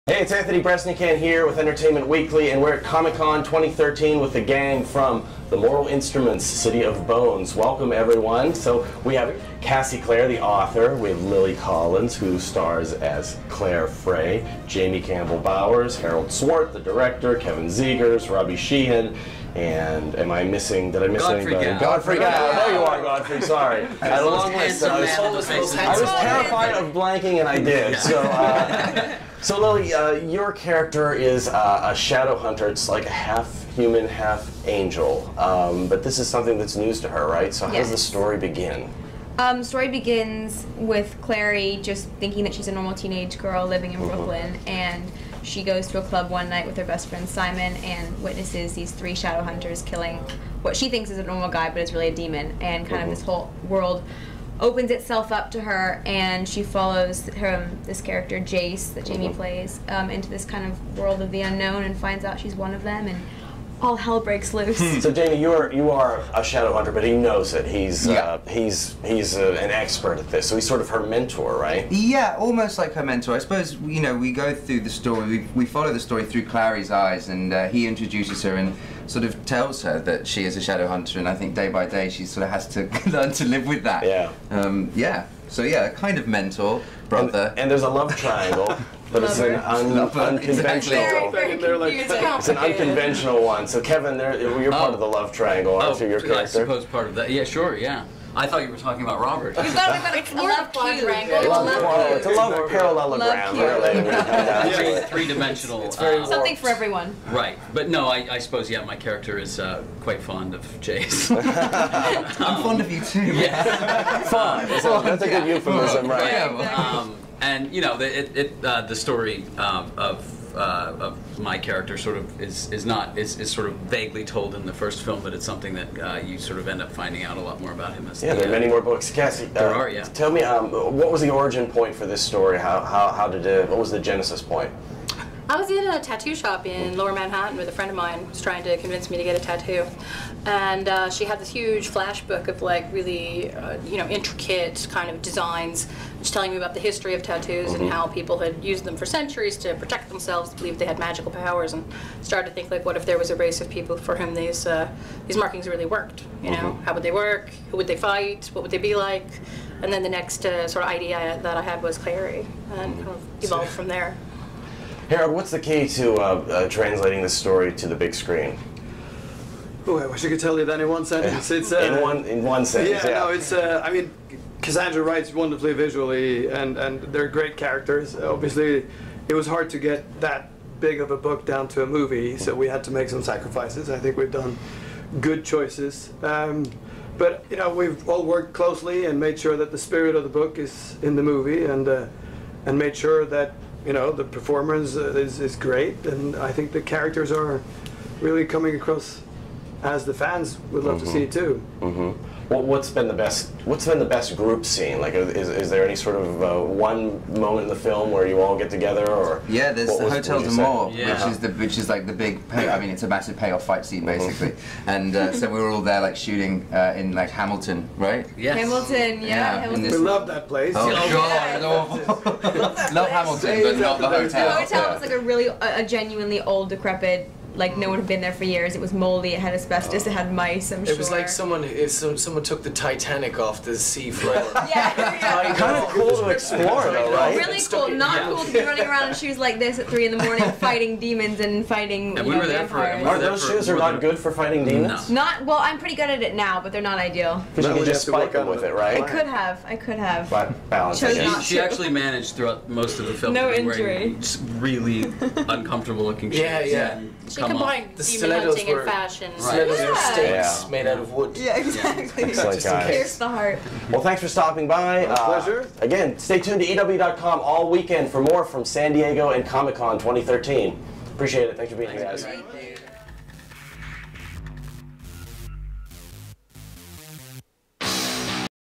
Hey, it's Anthony Bresnikan here with Entertainment Weekly, and we're at Comic-Con 2013 with the gang from The Mortal Instruments, City of Bones. Welcome, everyone. So we have Cassie Clare, the author. We have Lily Collins, who stars as Claire Frey. Jamie Campbell Bowers, Harold Swart, the director. Kevin Zegers, Robbie Sheehan. And am I missing? Did I miss anybody? Godfrey Gow. There you are, Godfrey. Sorry. I had a long list. I was terrified of blanking, and I did. So Lily, your character is a shadow hunter. It's like a half human, half angel. But this is something that's news to her, right? So how does the story begin? The story begins with Clary just thinking that she's a normal teenage girl living in Brooklyn, and she goes to a club one night with her best friend Simon and witnesses these three shadow hunters killing what she thinks is a normal guy, but is really a demon. And kind of this whole world opens itself up to her, and she follows this character Jace that Jamie plays into this kind of world of the unknown, and finds out she's one of them, and all hell breaks loose. So Jamie, you are a shadow hunter, but he knows it. He's an expert at this. So he's sort of her mentor, right? Yeah, almost like her mentor. I suppose we go through the story. We follow the story through Clary's eyes, and he introduces her and sort of tells her that she is a shadow hunter. And I think day by day she sort of has to learn to live with that. Yeah. So yeah, kind of mentor, brother. And there's a love triangle. But it's an unconventional. It's an unconventional one. So Kevin, you're part of the love triangle, aren't you? Your character. I suppose part of that. Yeah, sure. Yeah. I thought you were talking about Robert. You thought about a love quadrangle. It's a love parallelogram. Three-dimensional. Something for everyone. Right. But no, I suppose my character is quite fond of Jace. I'm fond of you too. Yeah. Fun. That's a good euphemism, right? And the story of my character sort of is sort of vaguely told in the first film, but it's something that you sort of end up finding out a lot more about him as there are many more books. Cassie, there are. Yeah. Tell me, what was the origin point for this story? What was the genesis point? I was in a tattoo shop in Lower Manhattan with a friend of mine who was trying to convince me to get a tattoo, and she had this huge flash book of like really intricate kind of designs, just telling me about the history of tattoos and how people had used them for centuries to protect themselves, believed they had magical powers, and started to think like, what if there was a race of people for whom these markings really worked? How would they work? Who would they fight? What would they be like? And then the next sort of idea that I had was Clary, and kind of evolved from there. Harold, what's the key to translating this story to the big screen? Oh, I wish I could tell you that in one sentence. It's in one sentence. Yeah, no, it's. I mean, Cassandra writes wonderfully visually, and they're great characters. Obviously, it was hard to get that big of a book down to a movie, so we had to make some sacrifices. I think we've done good choices. But we've all worked closely and made sure that the spirit of the book is in the movie, and made sure that the performance is great, and I think the characters are really coming across as the fans would love to see too. Well, what's been the best group scene? Like, is there any sort of one moment in the film where you all get together, or? Yeah, there's the Hotel de Mort, which is like the big I mean, it's a massive payoff fight scene basically, and so we were all there like shooting in like Hamilton, right? Yes. Hamilton, Hamilton. We love that place. Oh God, love Hamilton, but not the hotel. The hotel was like a genuinely old, decrepit. Like no one had been there for years. It was moldy. It had asbestos. It had mice. I'm sure. It was like someone took the Titanic off the sea floor. Kind of cool to explore, though, right? Really cool. Not cool to be running around in shoes like this at 3 in the morning, fighting demons and fighting. And we were there Are those shoes not good for fighting demons? No. Well, I'm pretty good at it now, but they're not ideal. Because you can just spike them with it, right? I could have. But balance. She actually managed throughout most of the film. No injury. Really uncomfortable looking shoes. Yeah. She combined demon hunting and fashion. Stilettos were stakes made out of wood. Yeah, exactly. Excellent, guys. Pierce the heart. Well, thanks for stopping by. Pleasure. Again, stay tuned to EW.com all weekend for more from San Diego and Comic-Con 2013. Appreciate it. Thanks for being here, guys.